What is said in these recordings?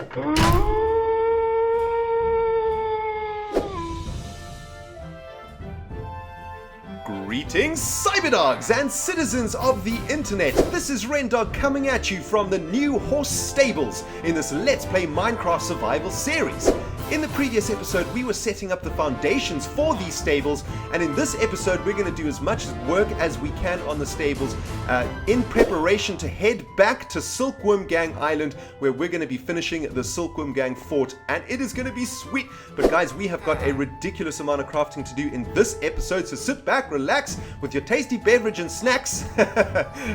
Greetings, cyberdogs and citizens of the internet. This is RENDOG coming at you from the new horse stables in this Let's Play Minecraft Survival series. In the previous episode, we were setting up the foundations for these stables, and in this episode, we're going to do as much work as we can on the stables in preparation to head back to Silkworm Gang Island, where we're going to be finishing the Silkworm Gang fort, and it is going to be sweet. But guys, we have got a ridiculous amount of crafting to do in this episode, so sit back, relax with your tasty beverage and snacks.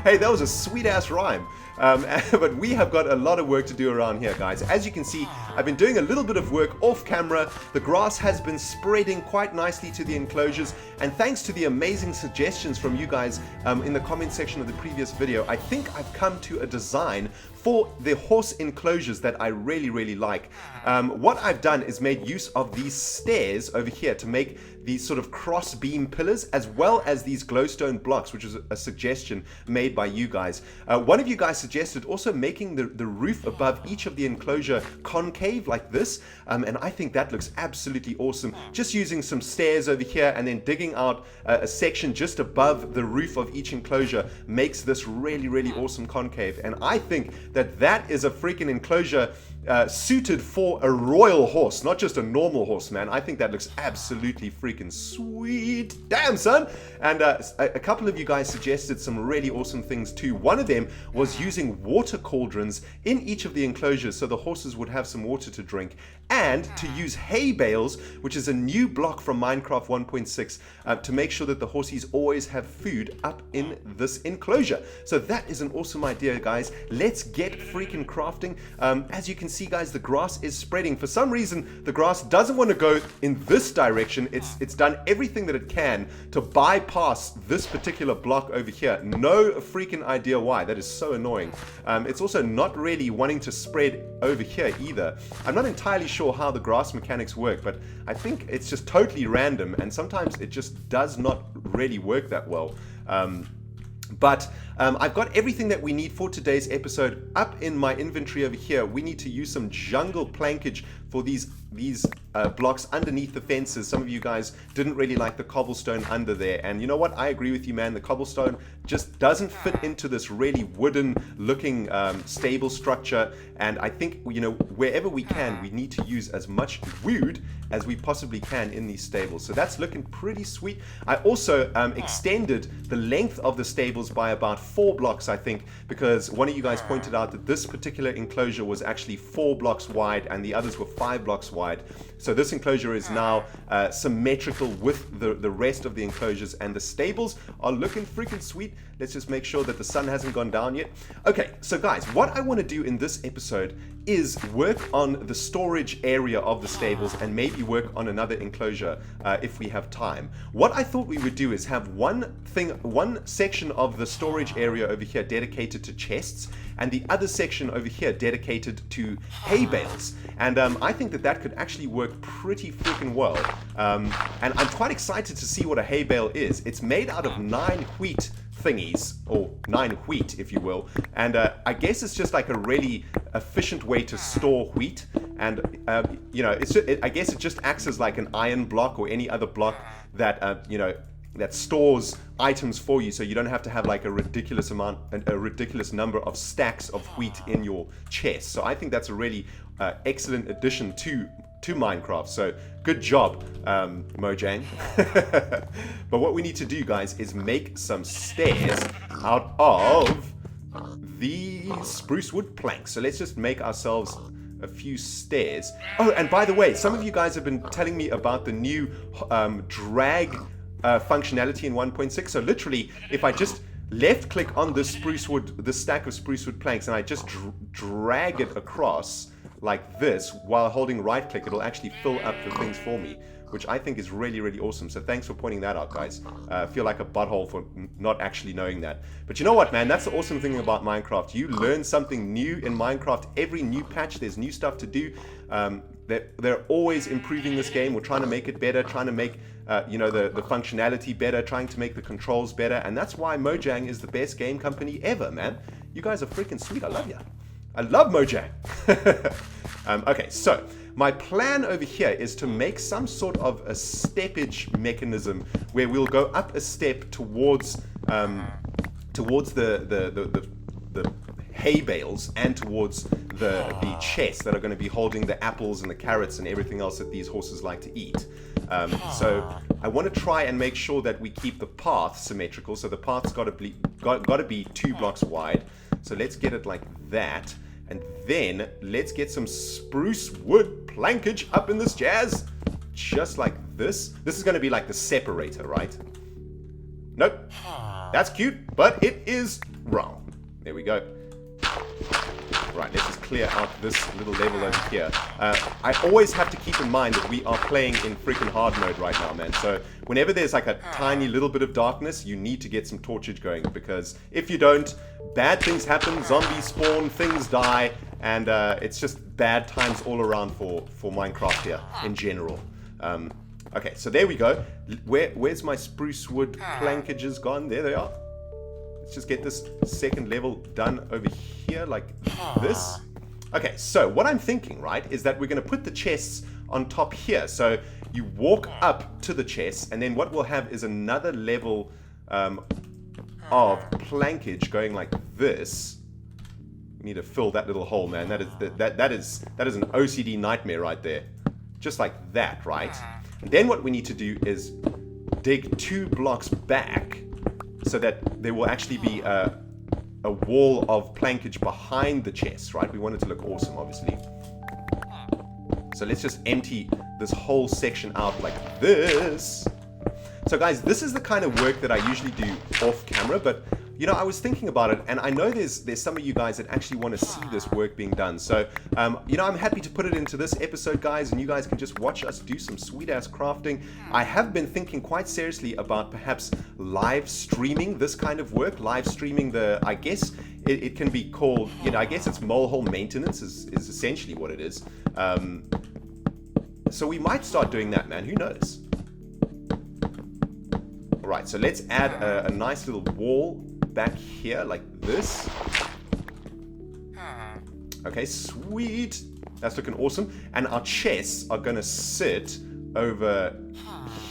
Hey, that was a sweet-ass rhyme. But we have got a lot of work to do around here, guys. As you can see, I've been doing a little bit of work off camera. The grass has been spreading quite nicely to the enclosures, and thanks to the amazing suggestions from you guys in the comment section of the previous video, I think I've come to a design for the horse enclosures that I really like. What I've done is made use of these stairs over here to make these sort of cross beam pillars, as well as these glowstone blocks, which is a suggestion made by you guys. One of you guys suggested also making the roof above each of the enclosure concave like this, and I think that looks absolutely awesome. Just using some stairs over here and then digging out a section just above the roof of each enclosure makes this really awesome concave, and I think that is a freaking enclosure suited for a royal horse, not just a normal horse, man. I think that looks absolutely freaking sweet. Damn, son. And a couple of you guys suggested some really awesome things too. One of them was using water cauldrons in each of the enclosures so the horses would have some water to drink, and to use hay bales, which is a new block from Minecraft 1.6, to make sure that the horsies always have food up in this enclosure. So that is an awesome idea, guys. Let's get freaking crafting. As you can see, guys, the grass is spreading. For some reason, the grass doesn't want to go in this direction. It's done everything that it can to bypass this particular block over here. No freaking idea why. That is so annoying. It's also not really wanting to spread over here either. I'm not entirely sure how the grass mechanics work, but I think it's just totally random, and sometimes it just does not really work that well. But I've got everything that we need for today's episode up in my inventory over here. We need to use some jungle plankage for these blocks underneath the fences. Some of you guys didn't really like the cobblestone under there, and you know what? I agree with you, man. The cobblestone just doesn't fit into this really wooden looking stable structure, and I think, you know, wherever we can, we need to use as much wood as we possibly can in these stables. So that's looking pretty sweet. I also extended the length of the stables by about 4 blocks, I think, because one of you guys pointed out that this particular enclosure was actually 4 blocks wide and the others were 5 blocks wide. So this enclosure is now symmetrical with the rest of the enclosures, and the stables are looking freaking sweet. Let's just make sure that the sun hasn't gone down yet. Okay, so guys, what I want to do in this episode is work on the storage area of the stables and maybe work on another enclosure if we have time. What I thought we would do is have one section of the storage area over here dedicated to chests, and the other section over here dedicated to hay bales. And I think that could actually work pretty freaking well. And I'm quite excited to see what a hay bale is. It's made out of 9 wheat thingies, or 9 wheat if you will, and I guess it's just like a really efficient way to store wheat, and you know, I guess it just acts as like an iron block or any other block that you know, that stores items for you, so you don't have to have like a ridiculous number of stacks of wheat in your chest. So I think that's a really excellent addition to Minecraft. So good job, Mojang. But what we need to do, guys, is make some stairs out of these spruce wood planks. So let's just make ourselves a few stairs. Oh, and by the way, some of you guys have been telling me about the new drag functionality in 1.6. So literally, if I just left click on this stack of spruce wood planks, and I just drag it across like this while holding right click, it'll actually fill up the things for me, which I think is really awesome. So thanks for pointing that out, guys. I feel like a butthole for not actually knowing that. But you know what, man? That's the awesome thing about Minecraft. You learn something new in Minecraft. Every new patch, there's new stuff to do. They're always improving this game. We're trying to make it better, trying to make you know, the functionality better, trying to make the controls better. And that's why Mojang is the best game company ever, man. You guys are freaking sweet. I love you. I love Mojang. Okay, so my plan over here is to make some sort of a steppage mechanism where we'll go up a step towards the hay bales and towards the chests that are going to be holding the apples and the carrots and everything else that these horses like to eat. So I want to try and make sure that we keep the path symmetrical. So the path's got to be 2 blocks wide. So let's get it like that. And then let's get some spruce wood plankage up in this jazz. Just like this. This is going to be like the separator, right? Nope. That's cute, but it is wrong. There we go. Right, let's just clear out this little level over here. I always have to keep in mind that we are playing in freaking hard mode right now, man. So whenever there's like a tiny little bit of darkness, you need to get some torchage going, because if you don't, bad things happen, zombies spawn, things die, and it's just bad times all around for Minecraft here in general. Okay, so there we go. Where's my spruce wood plankages gone? There they are. Let's just get this second level done over here like this. Okay, so what I'm thinking, right, is that we're going to put the chests on top here. So you walk up to the chests, and then what we'll have is another level of plankage going like this. We need to fill that little hole, man. That is an OCD nightmare right there. Just like that, right? And then what we need to do is dig 2 blocks back, so that there will actually be a wall of plankage behind the chest, right? We want it to look awesome, obviously. So let's just empty this whole section out like this. So guys, this is the kind of work that I usually do off camera, but you know, I was thinking about it, and I know there's some of you guys that actually want to see this work being done. So, you know, I'm happy to put it into this episode, guys, and you guys can just watch us do some sweet-ass crafting. I have been thinking quite seriously about perhaps live streaming this kind of work, live streaming I guess it can be called, you know, I guess it's molehole maintenance is essentially what it is. So we might start doing that, man. Who knows? All right, so let's add a nice little wall back here like this. Okay, sweet. That's looking awesome. And our chests are going to sit over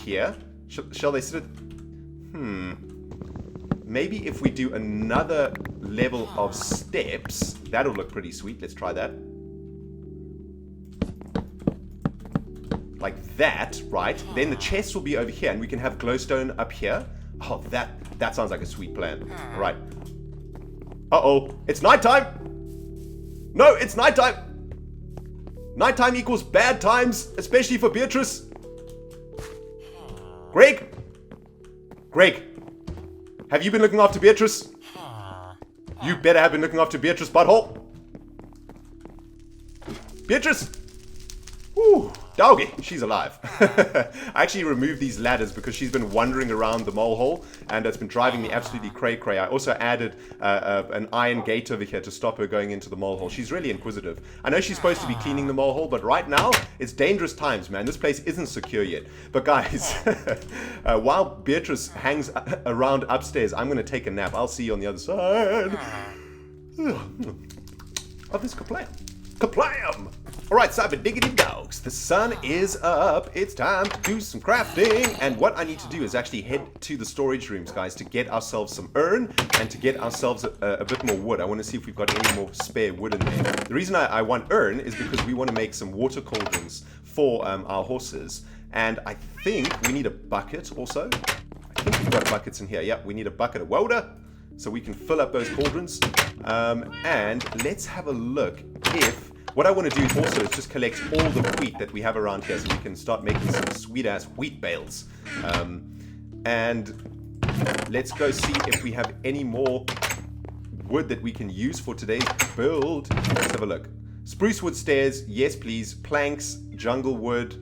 here. Shall they sit? Maybe if we do another level of steps, that'll look pretty sweet. Let's try that. Like that, right? Then the chests will be over here, and we can have glowstone up here. Oh, that sounds like a sweet plan. All right. Uh-oh. It's nighttime! No, it's nighttime! Nighttime equals bad times, especially for Beatrice. Greg? Greg, have you been looking after Beatrice? You better have been looking after Beatrice, butthole. Beatrice! Woo! Doggy, she's alive. I actually removed these ladders because she's been wandering around the mole hole, and it's been driving me absolutely cray-cray. I also added an iron gate over here to stop her going into the mole hole. She's really inquisitive. I know she's supposed to be cleaning the mole hole, but right now, it's dangerous times, man. This place isn't secure yet. But guys, while Beatrice hangs around upstairs, I'm going to take a nap. I'll see you on the other side of this kaplam. Kaplam! Alright, cyber diggity dogs, the sun is up, it's time to do some crafting, and what I need to do is actually head to the storage rooms, guys, to get ourselves some urn, and to get ourselves a bit more wood. I want to see if we've got any more spare wood in there. The reason I want urn is because we want to make some water cauldrons for our horses, and I think we need a bucket also. I think we've got buckets in here. Yep, we need a bucket of water, so we can fill up those cauldrons, and let's have a look if... What I want to do also is just collect all the wheat that we have around here so we can start making some sweet-ass wheat bales. And let's go see if we have any more wood that we can use for today's build. Let's have a look. Spruce wood stairs, yes please. Planks, jungle wood.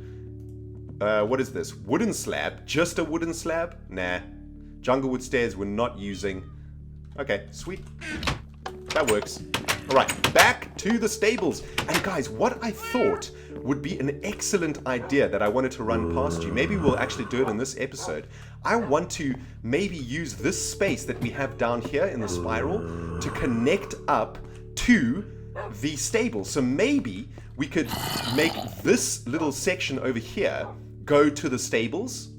What is this? Wooden slab? Just a wooden slab? Nah. Jungle wood stairs we're not using. Okay, sweet. That works. Alright, back to the stables. And guys, what I thought would be an excellent idea that I wanted to run past you, maybe we'll actually do it in this episode. I want to maybe use this space that we have down here in the spiral to connect up to the stable. So maybe we could make this little section over here go to the stables.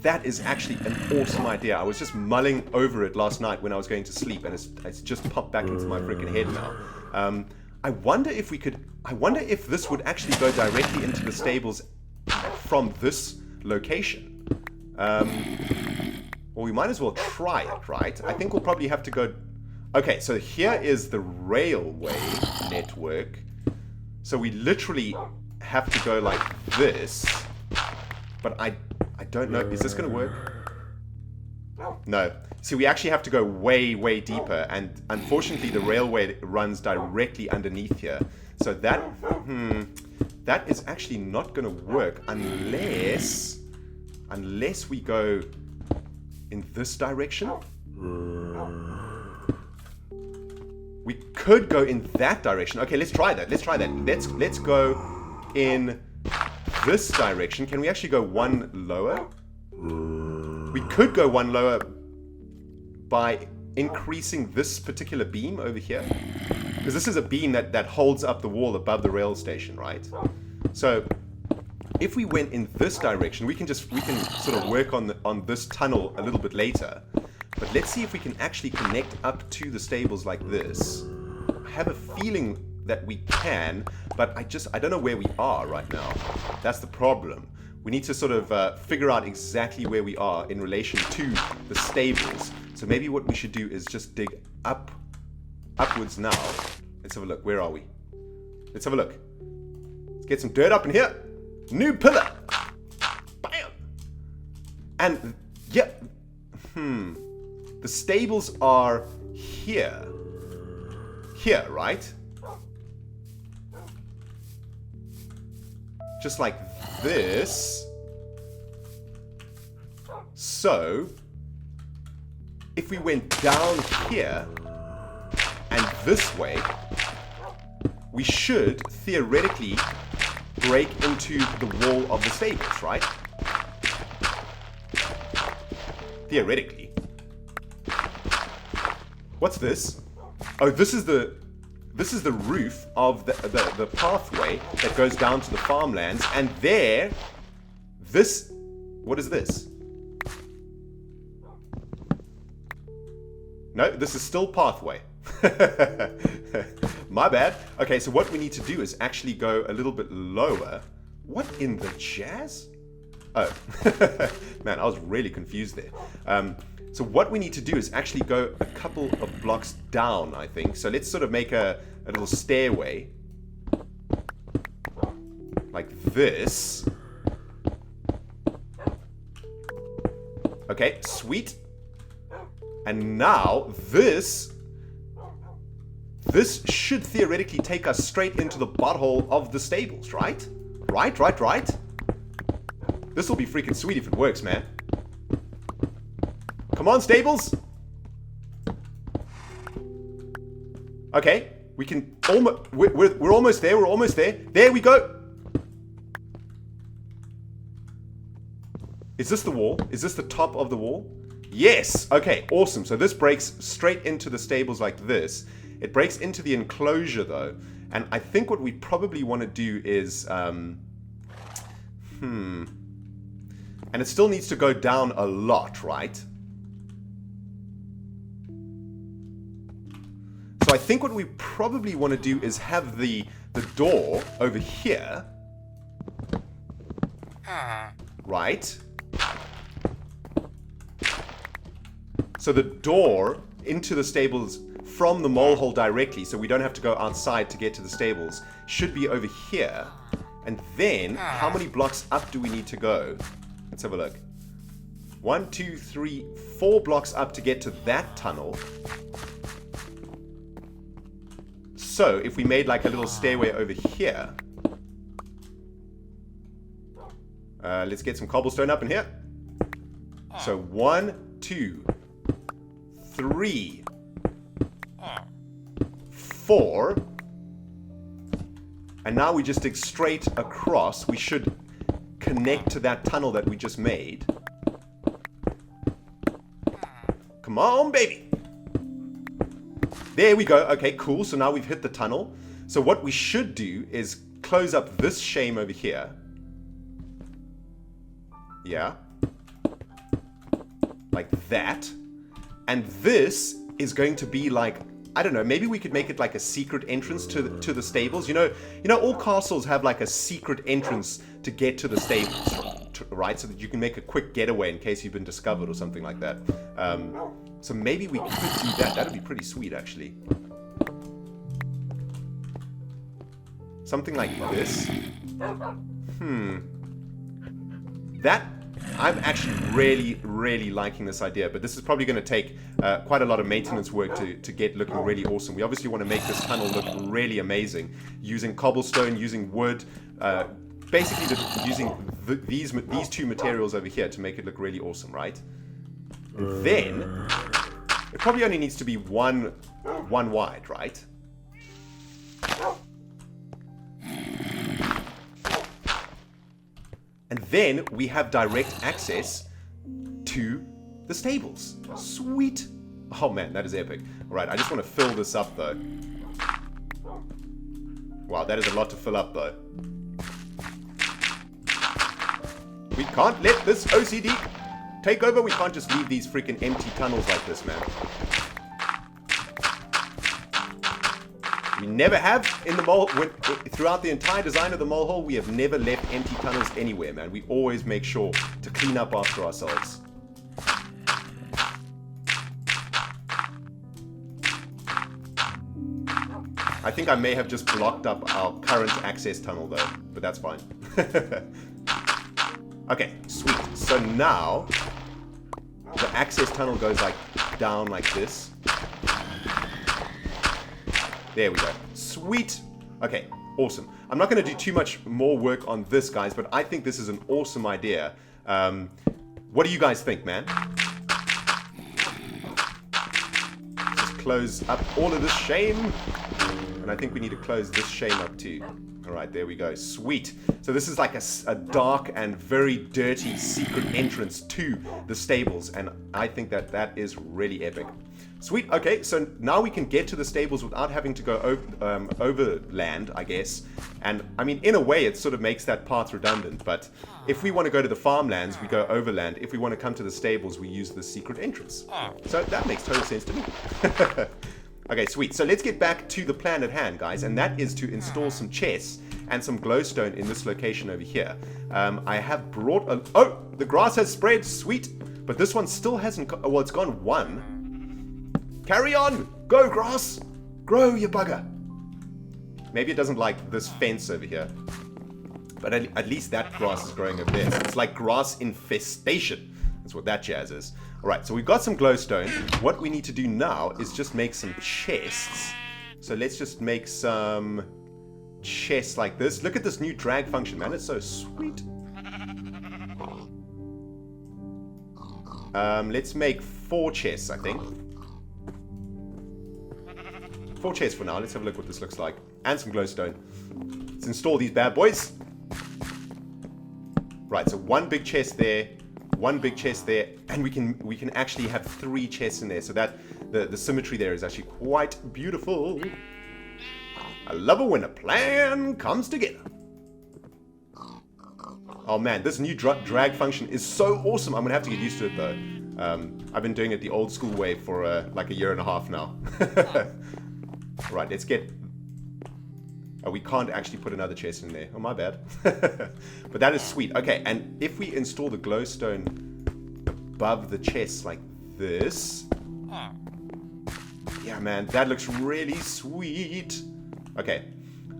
That is actually an awesome idea. I was just mulling over it last night when I was going to sleep, and it's just popped back into my freaking head now. I wonder if we could. I wonder if this would actually go directly into the stables from this location. Well, we might as well try it, right? I think we'll probably have to go. Okay, so here is the railway network. So we literally have to go like this. But I don't know. Is this going to work? No. See, we actually have to go way, way deeper. And unfortunately, the railway runs directly underneath here. So that is actually not going to work unless we go in this direction. We could go in that direction. Okay, let's try that. Let's go in this direction. Can we actually go one lower? We could go one lower by increasing this particular beam over here. Because this is a beam that holds up the wall above the rail station, right? So if we went in this direction, we can sort of work on this tunnel a little bit later. But let's see if we can actually connect up to the stables like this. I have a feeling that we can, but I don't know where we are right now. That's the problem. We need to sort of figure out exactly where we are in relation to the stables. So maybe what we should do is just dig upwards now. Let's have a look. Where are we? Let's have a look. Let's get some dirt up in here. New pillar. Bam. And yeah. The stables are here. Here, right? Just like this. So, if we went down here and this way, we should theoretically break into the wall of the stables, right? Theoretically. What's this? Oh, this is the roof of the pathway that goes down to the farmlands, and there, what is this? No, this is still pathway. My bad. Okay, so what we need to do is actually go a little bit lower. What in the jazz? Oh, man, I was really confused there. So what we need to do is actually go a couple of blocks down, I think. So let's sort of make a little stairway. Like this. Okay, sweet. And now this should theoretically take us straight into the butthole of the stables, right? Right. This will be freaking sweet if it works, man. Come on, stables. Okay, we can almost. We're almost there. We're almost there. There we go. Is this the wall? Is this the top of the wall? Yes. Okay. Awesome. So this breaks straight into the stables like this. It breaks into the enclosure though, and I think what we probably want to do is, and it still needs to go down a lot, right? So I think what we probably want to do is have the door over here, right? So the door into the stables from the mole hole directly, so we don't have to go outside to get to the stables, should be over here. And then, how many blocks up do we need to go? Let's have a look. 1, 2, 3, 4 blocks up to get to that tunnel. So, if we made like a little stairway over here. Let's get some cobblestone up in here. So, 1, 2, 3, 4. And now we just dig straight across. We should connect to that tunnel that we just made. Come on, baby. There we go. Okay, cool. So now we've hit the tunnel. So what we should do is close up this shame over here. Yeah. Like that. And this is going to be like, I don't know, maybe we could make it like a secret entrance to the stables. You know, all castles have like a secret entrance to get to the stables, right? So that you can make a quick getaway in case you've been discovered or something like that. So maybe we could do that. That'd be pretty sweet, actually. Something like this. That, I'm actually really liking this idea, but this is probably going to take quite a lot of maintenance work to get looking really awesome. We obviously want to make this tunnel look really amazing, using cobblestone, using wood, basically using these two materials over here to make it look really awesome, right? And then it probably only needs to be one wide, right? And then we have direct access to the stables. Sweet. Oh man, that is epic. Alright, I just want to fill this up though. Wow, that is a lot to fill up though. We can't let this OCD take over. We can't just leave these freaking empty tunnels like this, man. We never have in the mole, throughout the entire design of the mole hole, we have never left empty tunnels anywhere, man. We always make sure to clean up after ourselves. I think I may have just blocked up our current access tunnel though, but that's fine. Okay, sweet. So now the access tunnel goes like down like this. There we go. Sweet. Okay, awesome. I'm not going to do too much more work on this, guys, but I think this is an awesome idea. What do you guys think, man? Just close up all of this shame. And I think we need to close this shame up too. Alright, there we go. Sweet. So this is like a dark and very dirty secret entrance to the stables. And I think that is really epic. Sweet. Okay, so now we can get to the stables without having to go overland, I guess. And, I mean, in a way, it sort of makes that path redundant. But if we want to go to the farmlands, we go overland. If we want to come to the stables, we use the secret entrance. So that makes total sense to me. Okay, sweet. So let's get back to the plan at hand, guys. And that is to install some chests and some glowstone in this location over here. I have brought a... Oh, the grass has spread. Sweet. But this one still hasn't... Well, it's gone one. Carry on! Go, grass! Grow, you bugger! Maybe it doesn't like this fence over here. But at least that grass is growing over there. So it's like grass infestation. That's what that jazz is. Alright, so we've got some glowstone. What we need to do now is just make some chests. So let's just make some chests like this. Look at this new drag function, man. It's so sweet. Let's make 4 chests, I think. 4 chests for now. Let's have a look what this looks like. And some glowstone. Let's install these bad boys. Right, so 1 big chest there, 1 big chest there, and we can actually have 3 chests in there. So that the symmetry there is actually quite beautiful. I love it when a plan comes together. Oh man, this new drag function is so awesome. I'm gonna have to get used to it though. I've been doing it the old school way for like a year and a half now. Right, let's get... Oh, we can't actually put another chest in there. Oh, my bad. But that is sweet. Okay, and if we install the glowstone above the chest like this... Yeah, man, that looks really sweet. Okay,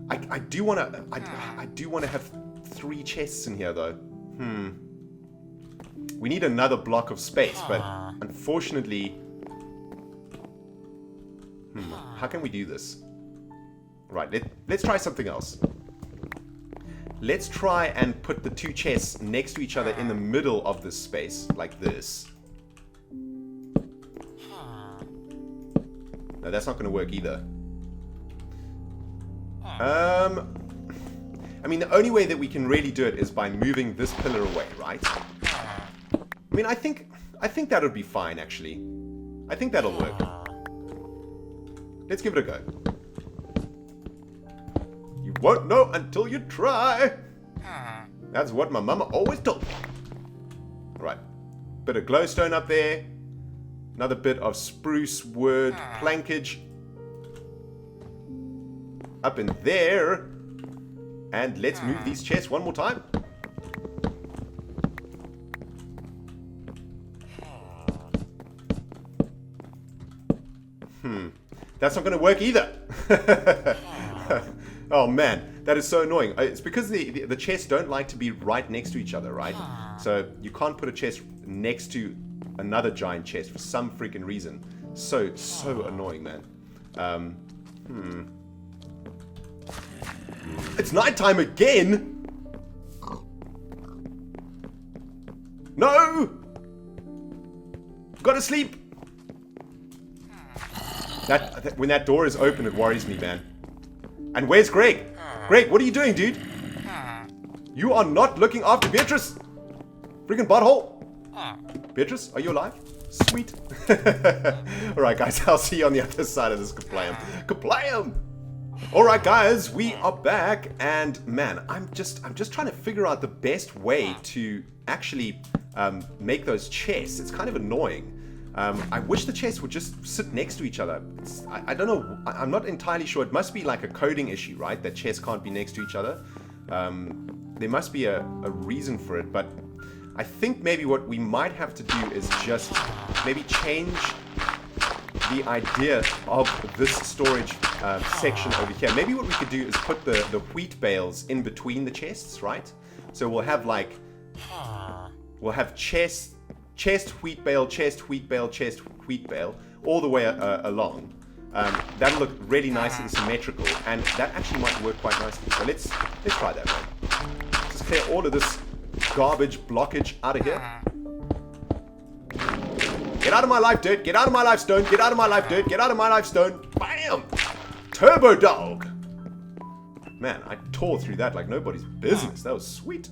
I do want to... I do want to have 3 chests in here, though. We need another block of space, but unfortunately... How can we do this? Right, let's try something else. Let's try and put the 2 chests next to each other in the middle of this space, like this. No, that's not going to work either. I mean, the only way that we can really do it is by moving this pillar away, right? I mean, I think that would be fine, actually. I think that'll work. Let's give it a go. You won't know until you try. That's what my mama always told me. Right. Bit of glowstone up there. Another bit of spruce wood plankage up in there. And let's move these chests one more time. That's not going to work either. Oh man, that is so annoying. It's because the chests don't like to be right next to each other, right? So you can't put a chest next to another giant chest for some freaking reason. So annoying, man. It's nighttime again. No! Gotta sleep. When that door is open, it worries me, man. And where's Greg? Greg, what are you doing, dude? You are not looking after Beatrice. Freaking butthole. Beatrice, are you alive? Sweet. Alright, guys, I'll see you on the other side of this kablam. Kablam! Alright, guys, we are back. And, man, I'm just trying to figure out the best way to actually make those chests. It's kind of annoying. I wish the chests would just sit next to each other. I don't know. I'm not entirely sure. It must be like a coding issue, right? That chests can't be next to each other. There must be a reason for it. But I think maybe what we might have to do is just maybe change the idea of this storage section over here. Maybe what we could do is put the wheat bales in between the chests, right? So we'll have like... We'll have chest, wheat bale, chest, wheat bale, chest, wheat bale, all the way along. That'll look really nice and symmetrical, and that actually might work quite nicely. So let's try that, man. Just clear all of this garbage blockage out of here. Get out of my life, dirt! Get out of my life, stone! Get out of my life, dirt! Get out of my life, stone! Bam! Turbo dog! Man, I tore through that like nobody's business. That was sweet.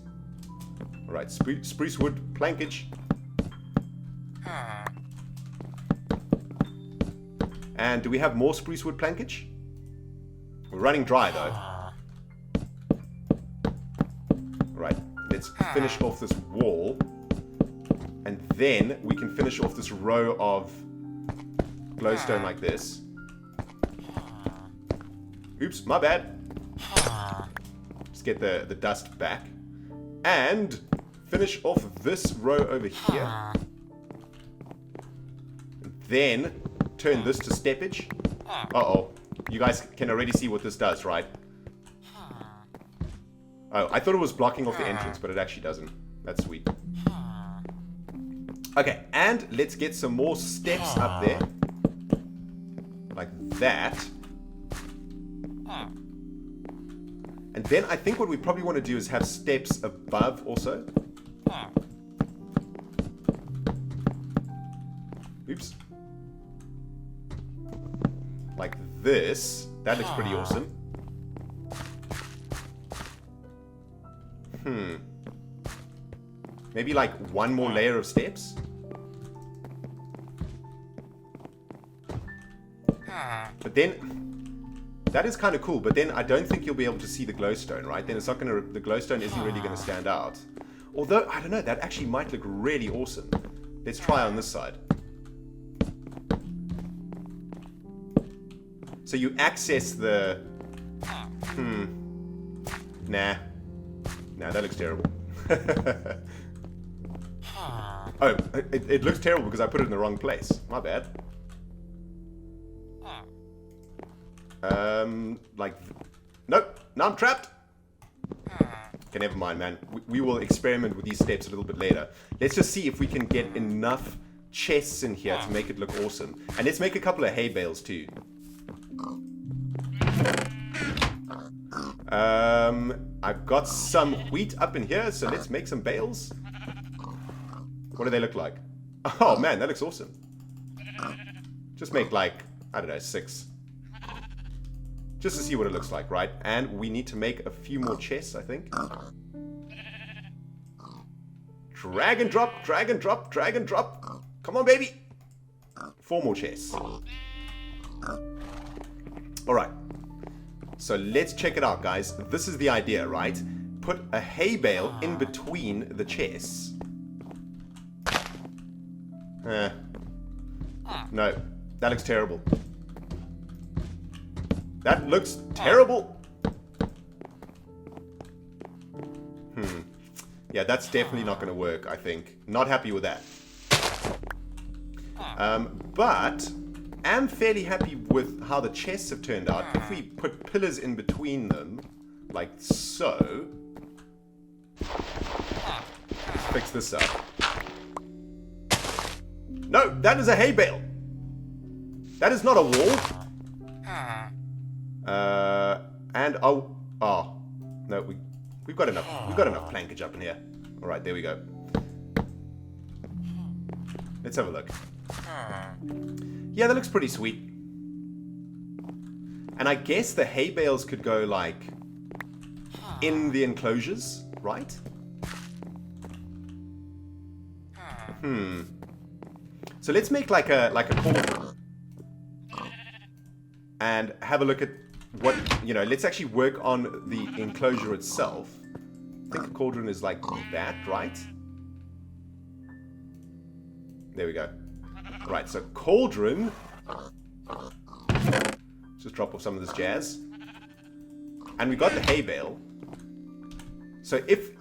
Alright, spruce wood plankage. And do we have more spruce wood plankage? We're running dry though. Right, let's finish off this wall. And then we can finish off this row of glowstone like this. Oops, my bad. Just get the dust back. And finish off this row over here. And then turn this to steppage. Uh-oh. You guys can already see what this does, right? Oh, I thought it was blocking off the entrance, but it actually doesn't. That's sweet. Okay, and let's get some more steps up there. Like that. And then I think what we probably want to do is have steps above also. Oops. Like this. That looks pretty awesome. Maybe like one more layer of steps. But then, that is kind of cool, but then I don't think you'll be able to see the glowstone, right? Then it's not gonna, the glowstone isn't really gonna stand out. Although, I don't know, that actually might look really awesome. Let's try on this side. So you access the... Nah, that looks terrible. Oh, it looks terrible because I put it in the wrong place. My bad. Like... Nope, now I'm trapped. Okay, never mind, man. We will experiment with these steps a little bit later. Let's just see if we can get enough chests in here to make it look awesome. And let's make a couple of hay bales too. I've got some wheat up in here, so let's make some bales. What do they look like? Oh man, that looks awesome. Just make like, I don't know, 6. Just to see what it looks like, right? And we need to make a few more chests, I think. Drag and drop, drag and drop, drag and drop. Come on, baby. 4 more chests. All right. So let's check it out, guys. This is the idea, right? Put a hay bale in between the chests. No, that looks terrible. That looks terrible. Yeah, that's definitely not going to work, I think. Not happy with that. But am fairly happy with how the chests have turned out. If we put pillars in between them, like so. Let's fix this up. No, that is a hay bale. That is not a wall. And no, we've got enough. We've got enough plankage up in here. All right, there we go. Let's have a look. Yeah, that looks pretty sweet. And I guess the hay bales could go like in the enclosures, right? So let's make like a cauldron and have a look at what, you know, let's actually work on the enclosure itself. I think a cauldron is like that, right? There we go. Right, so cauldron. Just drop off some of this jazz. And we got the hay bale. So if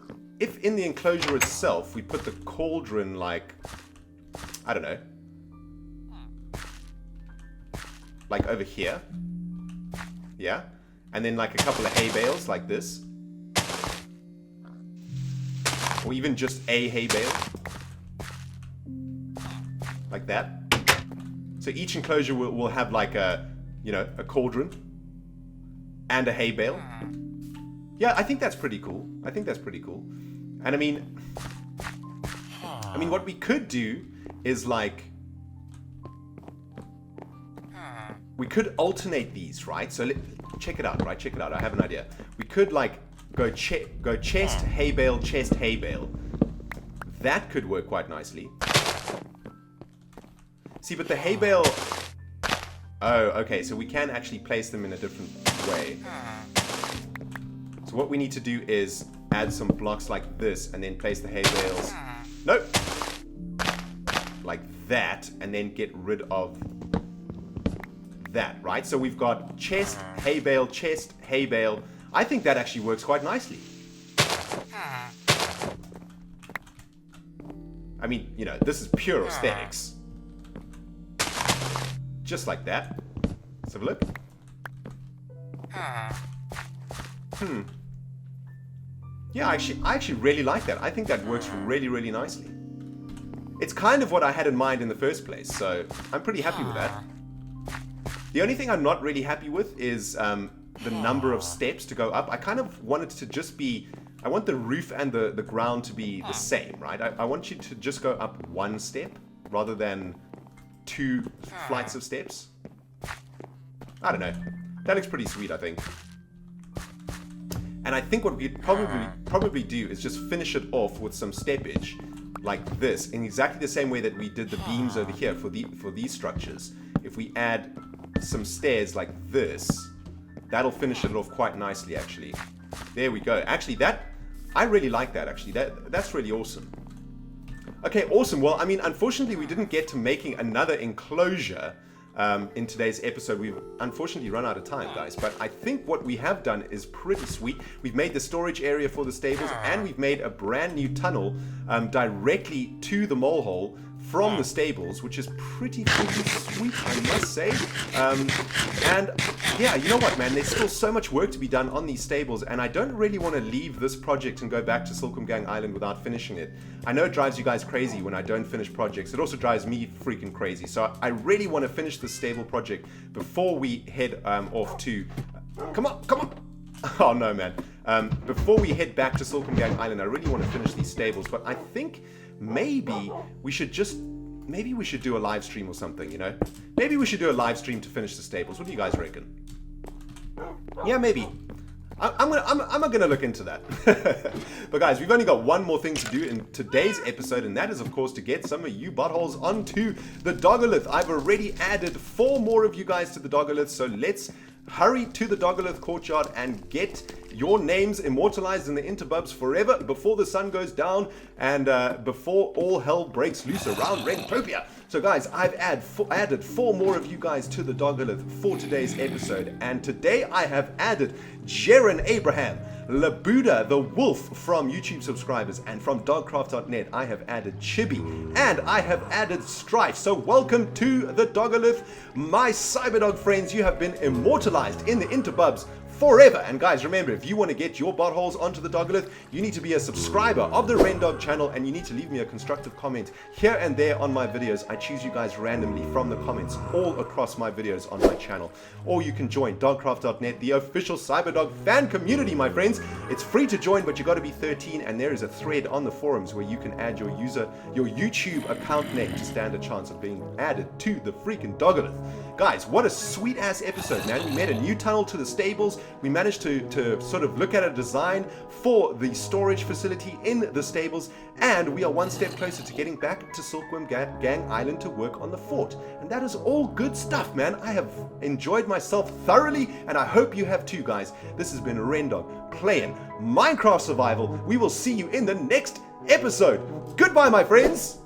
in the enclosure itself we put the cauldron like, I don't know, like over here, yeah, and then like a couple of hay bales like this, or even just a hay bale like that. So each enclosure will have like a, you know, a cauldron and a hay bale. Yeah, I think that's pretty cool. I think that's pretty cool. And I mean what we could do is like, we could alternate these, right? So check it out, right? Check it out. I have an idea. We could like go chest, hay bale, chest, hay bale. That could work quite nicely. See, but the hay bale... Oh, okay, so we can actually place them in a different way. So what we need to do is add some blocks like this and then place the hay bales... Nope! Like that, and then get rid of that, right? So we've got chest, hay bale, chest, hay bale. I think that actually works quite nicely. I mean, you know, this is pure aesthetics. Just like that. Let's have a look. Yeah, I actually really like that. I think that works really, really nicely. It's kind of what I had in mind in the first place, so I'm pretty happy with that. The only thing I'm not really happy with is the number of steps to go up. I kind of want it to just be... I want the roof and the ground to be the same, right? I want you to just go up one step rather than 2 flights of steps. I don't know. That looks pretty sweet, I think. And I think what we'd probably do is just finish it off with some steppage like this, in exactly the same way that we did the beams over here for these structures. If we add some stairs like this, that'll finish it off quite nicely, actually. There we go. Actually, I really like that, actually. That's really awesome. Okay, awesome. Well, I mean, unfortunately, we didn't get to making another enclosure in today's episode. We've unfortunately run out of time, guys. But I think what we have done is pretty sweet. We've made the storage area for the stables, and we've made a brand new tunnel directly to the mole hole from the stables, which is pretty sweet, I must say. And yeah, you know what, man? There's still so much work to be done on these stables, and I don't really want to leave this project and go back to Silcom Gang Island without finishing it. I know it drives you guys crazy when I don't finish projects. It also drives me freaking crazy. So I really want to finish this stable project before we head off to... Come on! Oh no, man. Before we head back to Silcom Gang Island, I really want to finish these stables, but I think maybe we should do a live stream or something, you know? Maybe we should do a live stream to finish the stables. What do you guys reckon? Yeah, maybe. I'm gonna look into that. But guys, we've only got one more thing to do in today's episode, and that is, of course, to get some of you buttholes onto the Dogolith. I've already added 4 more of you guys to the Dogolith, so let's hurry to the Dogolith courtyard and get your names immortalized in the interbubs forever before the sun goes down and before all hell breaks loose around Rentopia. So guys, I've added 4 more of you guys to the Dogolith for today's episode, and today I have added Jaron Abraham, Labuda the Wolf from YouTube subscribers, and from dogcraft.net I have added Chibi, and I have added Strife. So welcome to the Dogolith, my Cyberdog friends. You have been immortalized in the interbubs forever. And guys, remember, if you want to get your buttholes onto the Dogolith, you need to be a subscriber of the RENDOG channel, and you need to leave me a constructive comment here and there on my videos. I choose you guys randomly from the comments all across my videos on my channel. Or you can join dogcraft.net, the official Cyberdog fan community, my friends. It's free to join, but you got to be 13, and there is a thread on the forums where you can add your YouTube account name to stand a chance of being added to the freaking Dogolith. Guys, what a sweet ass episode, man. We made a new tunnel to the stables. We managed to sort of look at a design for the storage facility in the stables, and we are one step closer to getting back to Silkworm Gang Island to work on the fort. And that is all good stuff, man. I have enjoyed myself thoroughly, and I hope you have too, guys. This has been Rendog playing Minecraft Survival. We will see you in the next episode. Goodbye, my friends.